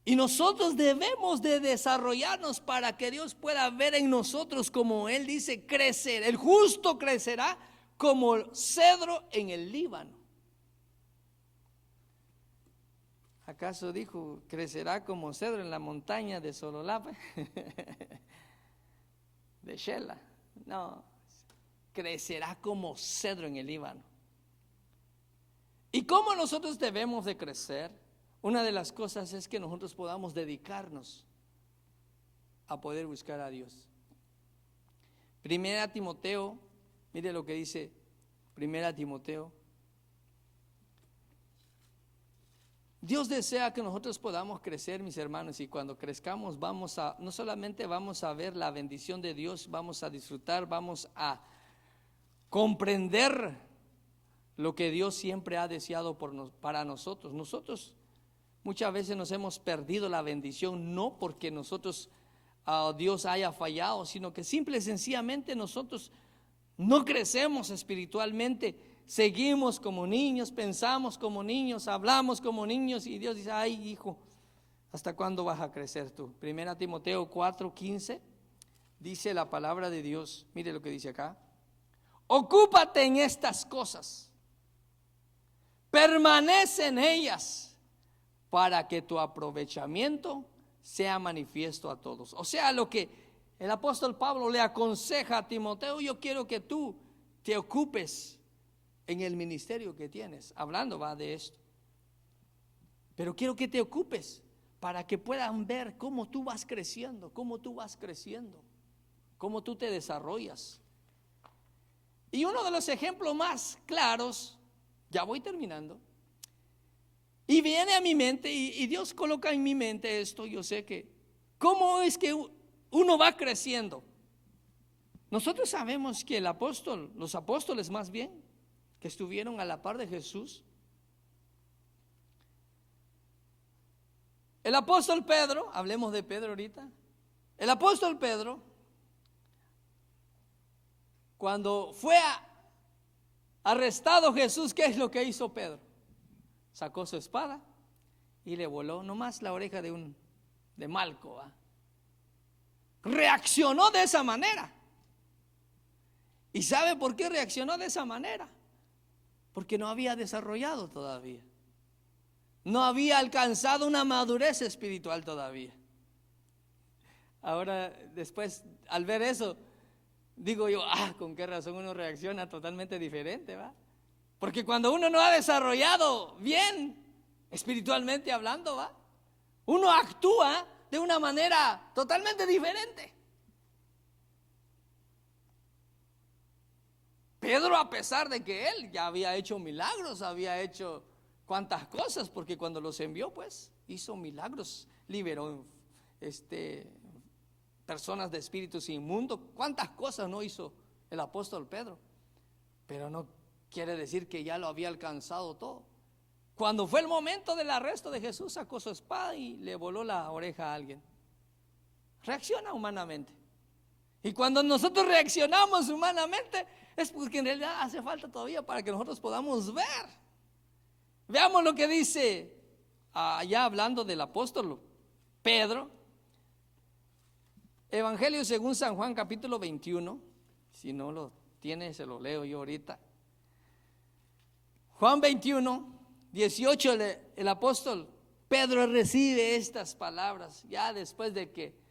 A: Y nosotros debemos de desarrollarnos para que Dios pueda ver en nosotros, como Él dice, crecer. El justo crecerá como el cedro en el Líbano. ¿Acaso dijo, crecerá como cedro en la montaña de Sololapa? De Shela. No, crecerá como cedro en el Líbano. ¿Y cómo nosotros debemos de crecer? Una de las cosas es que nosotros podamos dedicarnos a poder buscar a Dios. Primera Timoteo, mire lo que dice Primera Timoteo. Dios desea que nosotros podamos crecer, mis hermanos, y cuando crezcamos no solamente vamos a ver la bendición de Dios, vamos a disfrutar, vamos a comprender lo que Dios siempre ha deseado para nosotros. Nosotros muchas veces nos hemos perdido la bendición, no porque Dios haya fallado, sino que simple y sencillamente nosotros no crecemos espiritualmente. Seguimos como niños, pensamos como niños, hablamos como niños, y Dios dice, ay hijo, ¿hasta cuándo vas a crecer tú? Primera Timoteo 4:15 dice la palabra de Dios. Mire lo que dice acá: ocúpate en estas cosas, permanece en ellas, para que tu aprovechamiento sea manifiesto a todos. O sea, lo que el apóstol Pablo le aconseja a Timoteo: yo quiero que tú te ocupes en el ministerio que tienes. Hablando va de esto, pero quiero que te ocupes para que puedan ver cómo tú vas creciendo, cómo tú te desarrollas. Y uno de los ejemplos más claros, ya voy terminando, y viene a mi mente, y Dios coloca en mi mente esto. Yo sé que cómo es que uno va creciendo. Nosotros sabemos que los apóstoles más bien, que estuvieron a la par de Jesús, el apóstol Pedro, hablemos de Pedro ahorita. El apóstol Pedro, cuando fue arrestado Jesús, ¿qué es lo que hizo Pedro? Sacó su espada y le voló nomás la oreja de Malco. Reaccionó de esa manera. ¿Y sabe por qué reaccionó de esa manera? Porque no había desarrollado todavía. No había alcanzado una madurez espiritual todavía. Ahora, después, al ver eso, digo yo, con qué razón uno reacciona totalmente diferente, ¿va? Porque cuando uno no ha desarrollado bien, espiritualmente hablando, ¿va?, uno actúa de una manera totalmente diferente. Pedro, a pesar de que él ya había hecho milagros, había hecho cuantas cosas, porque cuando los envió, pues, hizo milagros, liberó personas de espíritus inmundos, cuántas cosas no hizo el apóstol Pedro, pero no quiere decir que ya lo había alcanzado todo. Cuando fue el momento del arresto de Jesús, sacó su espada y le voló la oreja a alguien. Reacciona humanamente. Y cuando nosotros reaccionamos humanamente, es porque en realidad hace falta todavía para que nosotros podamos ver. Veamos lo que dice, allá hablando del apóstol Pedro, Evangelio según San Juan, capítulo 21. Si no lo tiene, se lo leo yo ahorita. Juan 21, 18, el apóstol Pedro recibe estas palabras ya después de que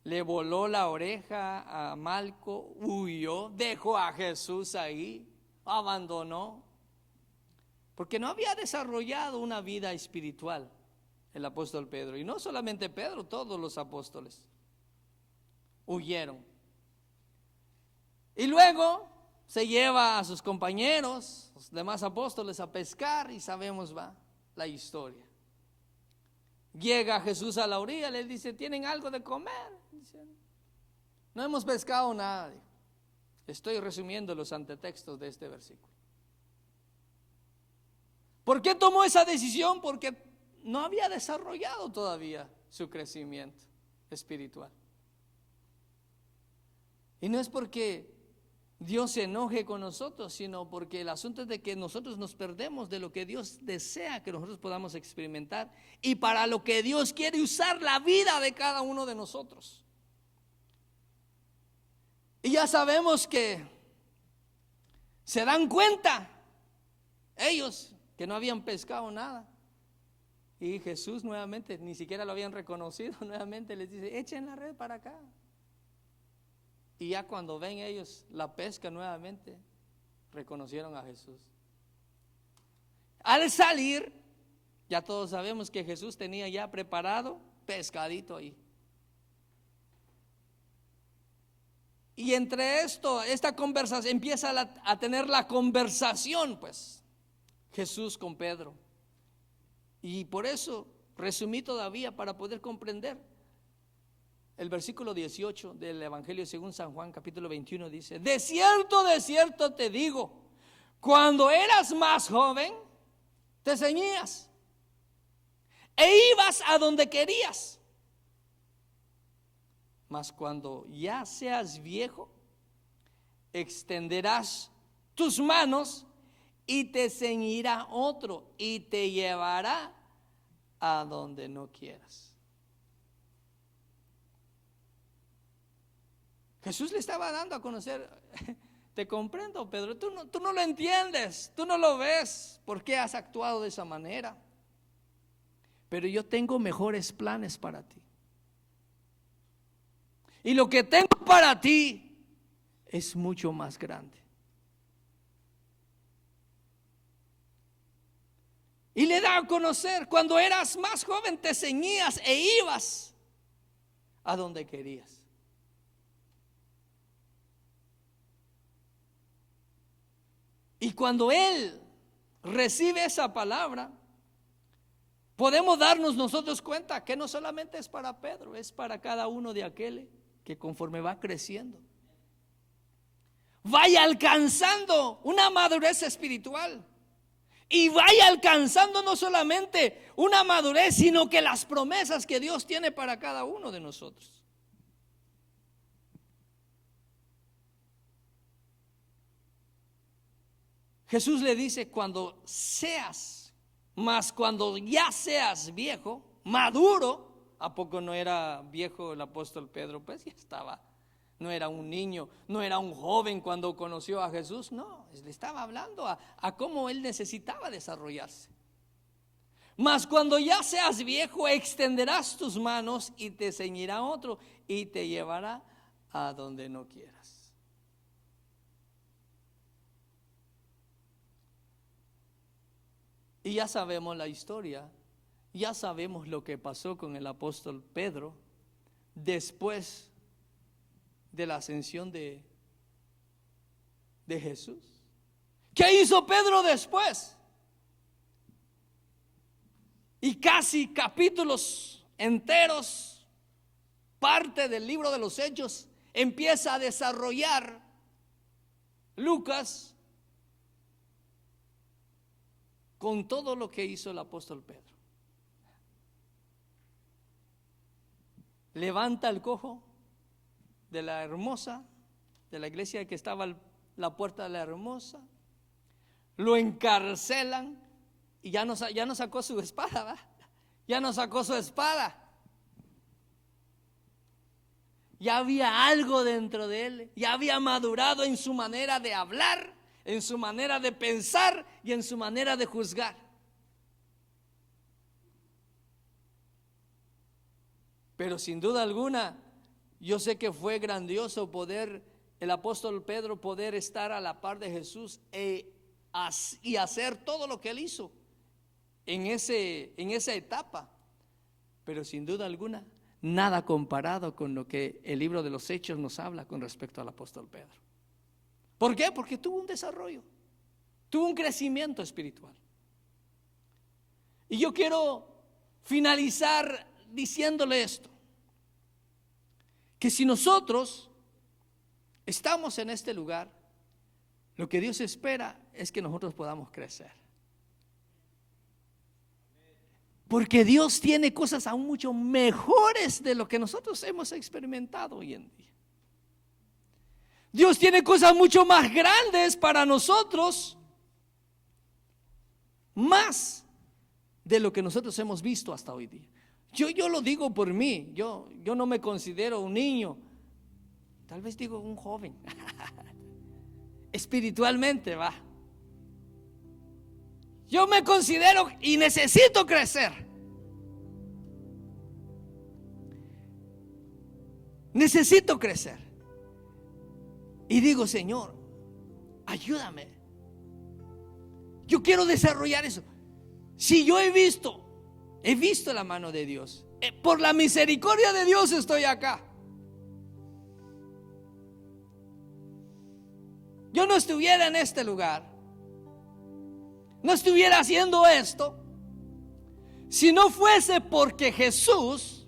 A: le voló la oreja a Malco, huyó, dejó a Jesús ahí, abandonó, porque no había desarrollado una vida espiritual el apóstol Pedro. Y no solamente Pedro, todos los apóstoles huyeron. Y luego se lleva a sus compañeros, los demás apóstoles, a pescar y sabemos la historia. Llega Jesús a la orilla, les dice: ¿tienen algo de comer? Dicen: no hemos pescado nada. Estoy resumiendo los antetextos de este versículo. ¿Por qué tomó esa decisión? Porque no había desarrollado todavía su crecimiento espiritual. Y no es porque Dios se enoje con nosotros, sino porque el asunto es de que nosotros nos perdemos de lo que Dios desea que nosotros podamos experimentar y para lo que Dios quiere usar la vida de cada uno de nosotros. Y ya sabemos que se dan cuenta ellos que no habían pescado nada. Y Jesús nuevamente, ni siquiera lo habían reconocido, nuevamente les dice: echen la red para acá. Y ya cuando ven ellos la pesca nuevamente, reconocieron a Jesús. Al salir, ya todos sabemos que Jesús tenía ya preparado pescadito ahí. Y entre esta conversación, empieza a tener la conversación, pues, Jesús con Pedro. Y por eso resumí todavía para poder comprender. El versículo 18 del Evangelio según San Juan, capítulo 21, dice: de cierto te digo, cuando eras más joven, te ceñías e ibas a donde querías. Mas cuando ya seas viejo, extenderás tus manos y te ceñirá otro y te llevará a donde no quieras. Jesús le estaba dando a conocer: te comprendo, Pedro, tú no lo entiendes, tú no lo ves, ¿por qué has actuado de esa manera? Pero yo tengo mejores planes para ti. Y lo que tengo para ti es mucho más grande. Y le da a conocer: cuando eras más joven te ceñías e ibas a donde querías. Y cuando Él recibe esa palabra, podemos darnos nosotros cuenta que no solamente es para Pedro, es para cada uno de aquel que conforme va creciendo, vaya alcanzando una madurez espiritual. Y vaya alcanzando no solamente una madurez, sino que las promesas que Dios tiene para cada uno de nosotros. Jesús le dice: cuando ya seas viejo, maduro. ¿A poco no era viejo el apóstol Pedro? Pues ya estaba. No era un niño, no era un joven cuando conoció a Jesús. No, le estaba hablando a cómo él necesitaba desarrollarse. Mas cuando ya seas viejo, extenderás tus manos y te ceñirá otro y te llevará a donde no quieras. Y ya sabemos la historia, ya sabemos lo que pasó con el apóstol Pedro después de la ascensión de Jesús. ¿Qué hizo Pedro después? Y casi capítulos enteros, parte del libro de los Hechos, empieza a desarrollar Lucas con todo lo que hizo el apóstol Pedro. Levanta al cojo de la Hermosa, de la iglesia que estaba a la puerta de la Hermosa, lo encarcelan y ya no sacó su espada, ¿va? Ya no sacó su espada. Ya había algo dentro de él, ya había madurado en su manera de hablar, en su manera de pensar y en su manera de juzgar. Pero sin duda alguna, yo sé que fue grandioso el apóstol Pedro poder estar a la par de Jesús y hacer todo lo que él hizo en esa etapa. Pero sin duda alguna, nada comparado con lo que el libro de los Hechos nos habla con respecto al apóstol Pedro. ¿Por qué? Porque tuvo un desarrollo, tuvo un crecimiento espiritual. Y yo quiero finalizar diciéndole esto, que si nosotros estamos en este lugar, lo que Dios espera es que nosotros podamos crecer. Porque Dios tiene cosas aún mucho mejores de lo que nosotros hemos experimentado hoy en día. Dios tiene cosas mucho más grandes para nosotros, más de lo que nosotros hemos visto hasta hoy día. Yo lo digo por mí, yo no me considero un niño, tal vez digo un joven, espiritualmente va. Yo me considero y necesito crecer. Necesito crecer. Y digo, Señor, ayúdame. Yo quiero desarrollar eso. Si yo he visto la mano de Dios. Por la misericordia de Dios estoy acá. Yo no estuviera en este lugar, no estuviera haciendo esto, si no fuese porque Jesús,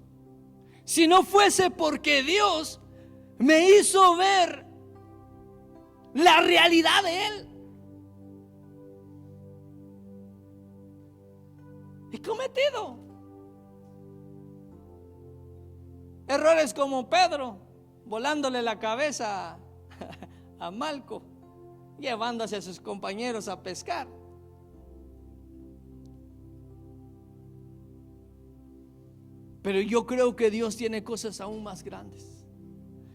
A: si no fuese porque Dios me hizo ver la realidad de Él. He cometido errores como Pedro, volándole la cabeza a Malco, llevándose a sus compañeros a pescar. Pero yo creo que Dios tiene cosas aún más grandes.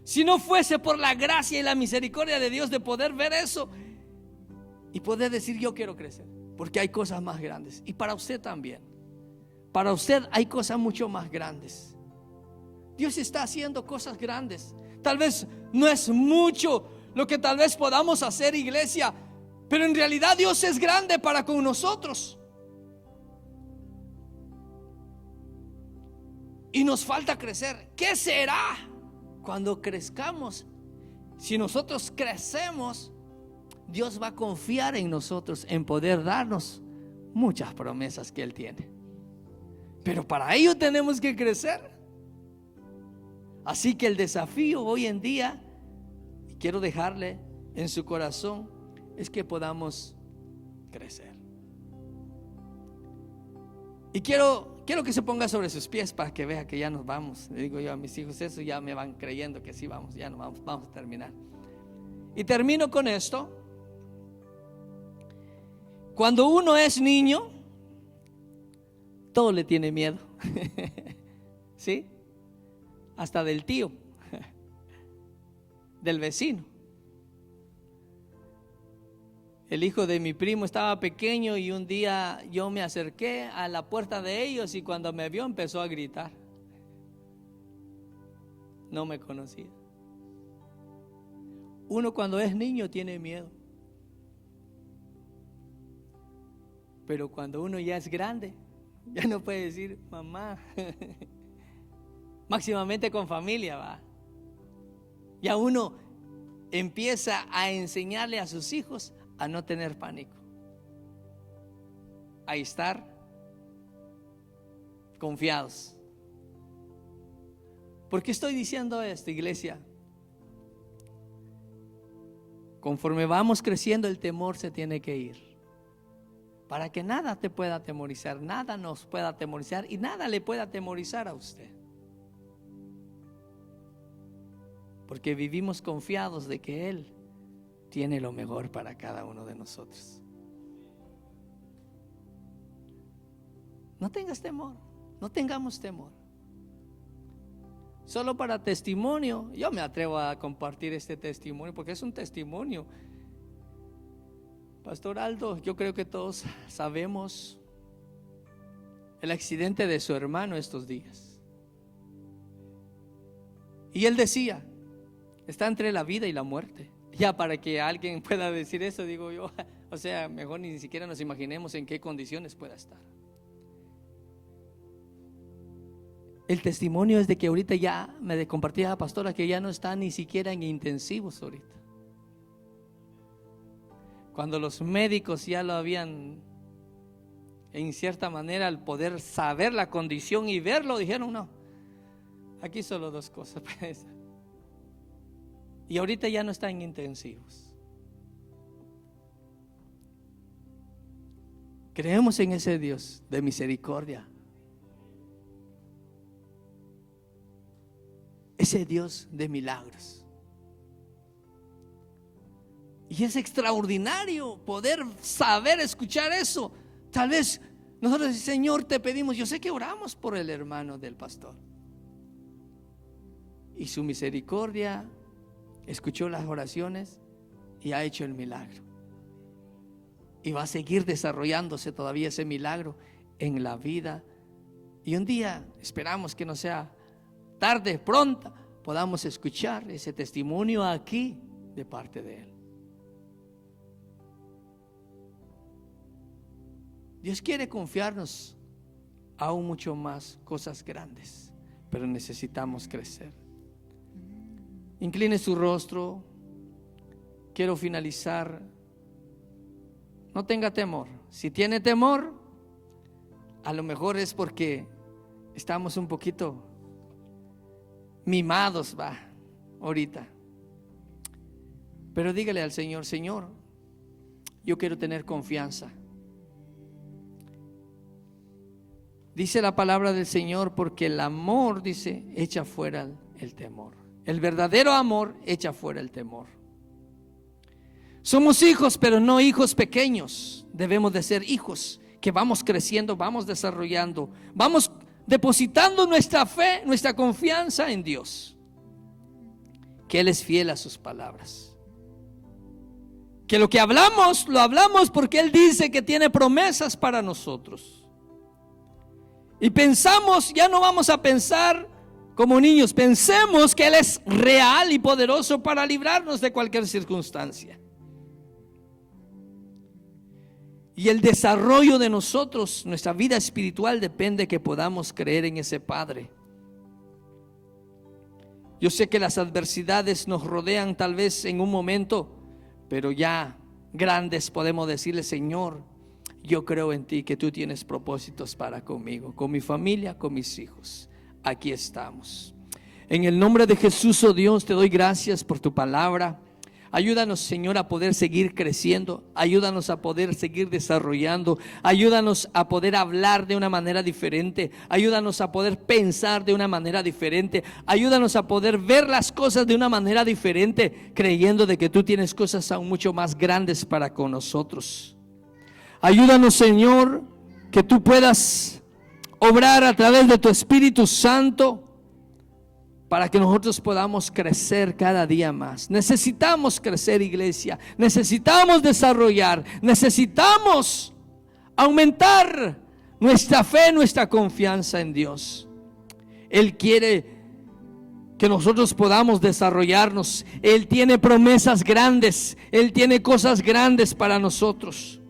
A: Si no fuese por la gracia y la misericordia de Dios de poder ver eso y poder decir, yo quiero crecer, porque hay cosas más grandes. Y para usted también. Para usted hay cosas mucho más grandes. Dios está haciendo cosas grandes. Tal vez no es mucho lo que tal vez podamos hacer, iglesia, pero en realidad Dios es grande para con nosotros. Y nos falta crecer. ¿Qué será cuando crezcamos? Si nosotros crecemos, Dios va a confiar en nosotros, en poder darnos muchas promesas que Él tiene. Pero para ello tenemos que crecer. Así que el desafío hoy en día, y quiero dejarle en su corazón, es que podamos crecer. Y quiero que se ponga sobre sus pies para que vea que ya nos vamos. Le digo yo a mis hijos eso, ya me van creyendo que sí vamos, ya nos vamos a terminar. Y termino con esto. Cuando uno es niño, todo le tiene miedo. ¿Sí? Hasta del tío, del vecino. El hijo de mi primo estaba pequeño y un día yo me acerqué a la puerta de ellos y cuando me vio empezó a gritar. No me conocía. Uno cuando es niño tiene miedo. Pero cuando uno ya es grande, ya no puede decir mamá. Máximamente con familia, va. Ya uno empieza a enseñarle a sus hijos a no tener pánico, a estar confiados. ¿Por qué estoy diciendo esto, iglesia? Conforme vamos creciendo, el temor se tiene que ir, para que nada te pueda atemorizar, nada nos pueda atemorizar y nada le pueda atemorizar a usted. Porque vivimos confiados de que Él tiene lo mejor para cada uno de nosotros. No tengas temor, no tengamos temor. Solo para testimonio, yo me atrevo a compartir este testimonio porque es un testimonio. Pastor Aldo, yo creo que todos sabemos el accidente de su hermano estos días. Y él decía, está entre la vida y la muerte. Ya para que alguien pueda decir eso, digo yo, o sea, mejor ni siquiera nos imaginemos en qué condiciones pueda estar. El testimonio es de que ahorita ya me compartía la pastora que ya no está ni siquiera en intensivos ahorita. Cuando los médicos ya lo habían, en cierta manera, al poder saber la condición y verlo, dijeron: no, aquí solo 2 cosas. Y ahorita ya no está en intensivos. Creemos en ese Dios de misericordia, ese Dios de milagros. Y es extraordinario poder saber escuchar eso. Tal vez nosotros, Señor, te pedimos, yo sé que oramos por el hermano del pastor, y su misericordia escuchó las oraciones y ha hecho el milagro. Y va a seguir desarrollándose todavía ese milagro en la vida. Y un día, esperamos que no sea tarde, pronta, podamos escuchar ese testimonio aquí de parte de Él. Dios quiere confiarnos aún mucho más cosas grandes, pero necesitamos crecer. Incline su rostro. Quiero finalizar. No tenga temor. Si tiene temor, a lo mejor es porque estamos un poquito mimados, ahorita. Pero dígale al Señor: Señor, yo quiero tener confianza. Dice la palabra del Señor, porque el amor, dice, echa fuera el temor. El verdadero amor echa fuera el temor. Somos hijos, pero no hijos pequeños. Debemos de ser hijos que vamos creciendo, vamos desarrollando, vamos depositando nuestra fe, nuestra confianza en Dios, que Él es fiel a sus palabras, que lo que hablamos, lo hablamos porque Él dice que tiene promesas para nosotros. Y pensamos, ya no vamos a pensar como niños, pensemos que Él es real y poderoso para librarnos de cualquier circunstancia. Y el desarrollo de nosotros, nuestra vida espiritual, depende que podamos creer en ese Padre. Yo sé que las adversidades nos rodean tal vez en un momento, pero ya grandes podemos decirle: Señor, yo creo en ti, que tú tienes propósitos para conmigo, con mi familia, con mis hijos. Aquí estamos. En el nombre de Jesús, oh Dios, te doy gracias por tu palabra. Ayúdanos, Señor, a poder seguir creciendo. Ayúdanos a poder seguir desarrollando. Ayúdanos a poder hablar de una manera diferente. Ayúdanos a poder pensar de una manera diferente. Ayúdanos a poder ver las cosas de una manera diferente, creyendo de que tú tienes cosas aún mucho más grandes para con nosotros. Ayúdanos, Señor, que tú puedas obrar a través de tu Espíritu Santo, para que nosotros podamos crecer cada día más. Necesitamos crecer, iglesia. Necesitamos desarrollar. Necesitamos aumentar nuestra fe, nuestra confianza en Dios. Él quiere que nosotros podamos desarrollarnos. Él tiene promesas grandes. Él tiene cosas grandes para nosotros.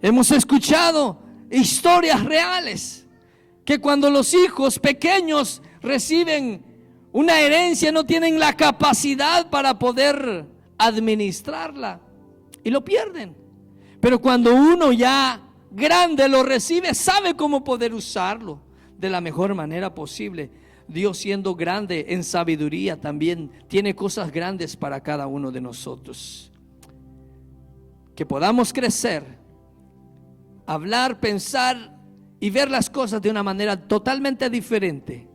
A: Hemos escuchado historias reales, que cuando los hijos pequeños reciben una herencia, no tienen la capacidad para poder administrarla y lo pierden. Pero cuando uno ya grande lo recibe, sabe cómo poder usarlo de la mejor manera posible. Dios, siendo grande en sabiduría, también tiene cosas grandes para cada uno de nosotros. Que podamos crecer, hablar, pensar y ver las cosas de una manera totalmente diferente.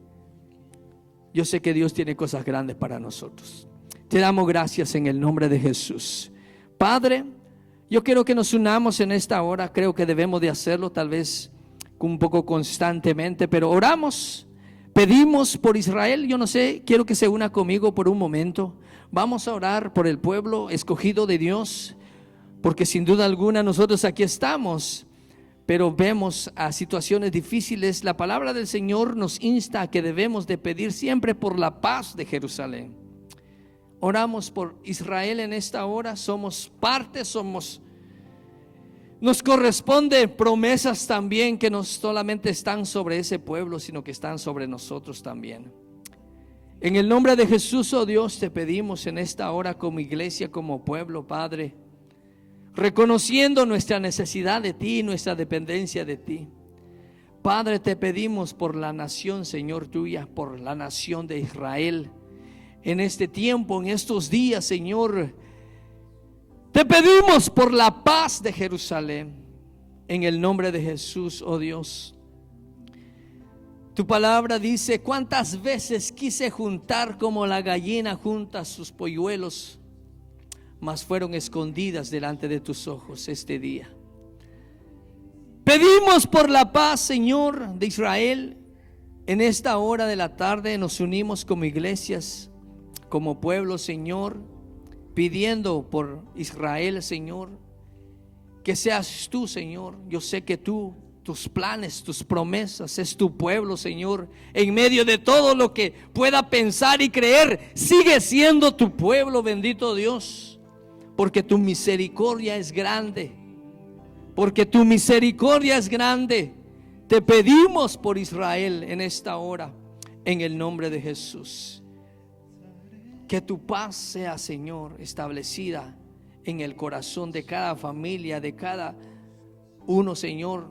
A: Yo sé que Dios tiene cosas grandes para nosotros. Te damos gracias en el nombre de Jesús. Padre, yo quiero que nos unamos en esta hora. Creo que debemos de hacerlo, tal vez un poco constantemente, pero oramos, pedimos por Israel. Yo no sé, quiero que se una conmigo por un momento. Vamos a orar por el pueblo escogido de Dios, porque sin duda alguna nosotros aquí estamos, pero vemos a situaciones difíciles. La palabra del Señor nos insta a que debemos de pedir siempre por la paz de Jerusalén. Oramos por Israel en esta hora. Somos parte, nos corresponde promesas también que no solamente están sobre ese pueblo, sino que están sobre nosotros también. En el nombre de Jesús, oh Dios, te pedimos en esta hora como iglesia, como pueblo, Padre, reconociendo nuestra necesidad de ti, nuestra dependencia de ti. Padre, te pedimos por la nación, Señor, tuya, por la nación de Israel. En este tiempo, en estos días, Señor, te pedimos por la paz de Jerusalén. En el nombre de Jesús, oh Dios. Tu palabra dice: cuántas veces quise juntar como la gallina junta sus polluelos, mas fueron escondidas delante de tus ojos este día. Pedimos por la paz, Señor, de Israel. En esta hora de la tarde nos unimos como iglesias, como pueblo, Señor, pidiendo por Israel, Señor, que seas tú, Señor. Yo sé que tú, tus planes, tus promesas, es tu pueblo, Señor. En medio de todo lo que pueda pensar y creer, sigue siendo tu pueblo, bendito Dios, porque tu misericordia es grande. Porque tu misericordia es grande. Te pedimos por Israel en esta hora, en el nombre de Jesús. Que tu paz sea, Señor, establecida en el corazón de cada familia, de cada uno, Señor,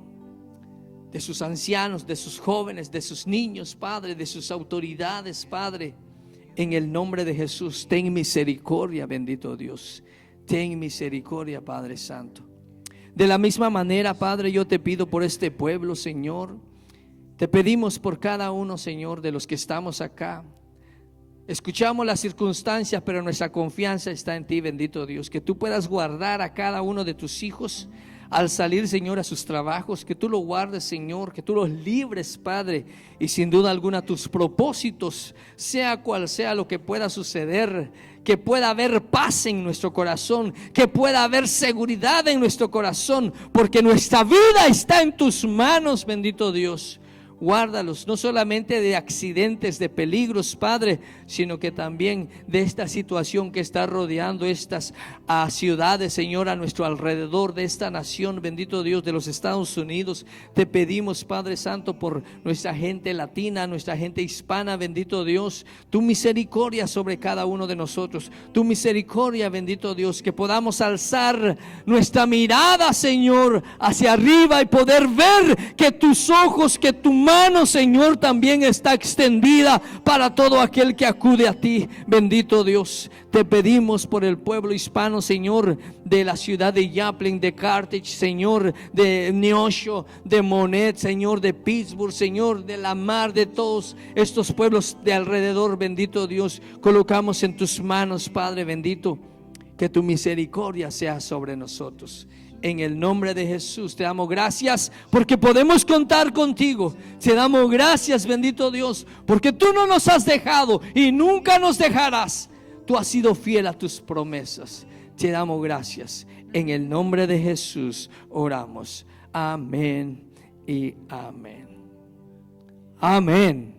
A: de sus ancianos, de sus jóvenes, de sus niños, Padre, de sus autoridades, Padre. En el nombre de Jesús, ten misericordia, bendito Dios. Ten misericordia, Padre Santo. De la misma manera, Padre, yo te pido por este pueblo, Señor. Te pedimos por cada uno, Señor, de los que estamos acá. Escuchamos las circunstancias, pero nuestra confianza está en ti, bendito Dios. Que tú puedas guardar a cada uno de tus hijos al salir, Señor, a sus trabajos. Que tú lo guardes, Señor, que tú los libres, Padre. Y sin duda alguna tus propósitos, sea cual sea lo que pueda suceder, que pueda haber paz en nuestro corazón, que pueda haber seguridad en nuestro corazón, porque nuestra vida está en tus manos, bendito Dios. Guárdalos no solamente de accidentes, de peligros, Padre, sino que también de esta situación que está rodeando estas ciudades, Señor, a nuestro alrededor, de esta nación, bendito Dios, de los Estados Unidos. Te pedimos, Padre Santo, por nuestra gente latina, nuestra gente hispana, bendito Dios, tu misericordia sobre cada uno de nosotros, tu misericordia, bendito Dios, que podamos alzar nuestra mirada, Señor, hacia arriba y poder ver que tus ojos, que tu mano, Señor, también está extendida para todo aquel que acude a ti, bendito Dios. Te pedimos por el pueblo hispano, Señor, de la ciudad de Joplin, de Carthage, Señor, de Neosho, de Monet, Señor, de Pittsburgh, Señor, de la mar, de todos estos pueblos de alrededor, bendito Dios. Colocamos en tus manos, Padre bendito, que tu misericordia sea sobre nosotros. En el nombre de Jesús te damos gracias porque podemos contar contigo. Te damos gracias, bendito Dios, porque tú no nos has dejado y nunca nos dejarás. Tú has sido fiel a tus promesas. Te damos gracias. En el nombre de Jesús oramos. Amén y amén. Amén.